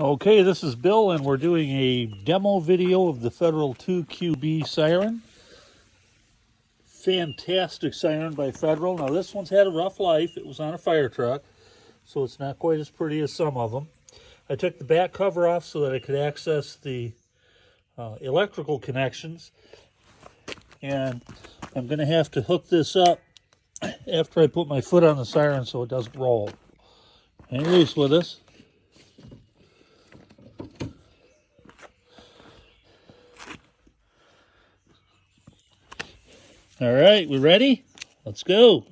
Okay, this is Bill, and we're doing a demo video of the Federal Q2B siren. Fantastic siren by Federal. Now, this one's had a rough life. It was on a fire truck, so it's not quite as pretty as some of them. I took the back cover off so that I could access the electrical connections, and I'm going to have to hook this up after I put my foot on the siren so it doesn't roll. Hang loose with us. All right, we ready? Let's go.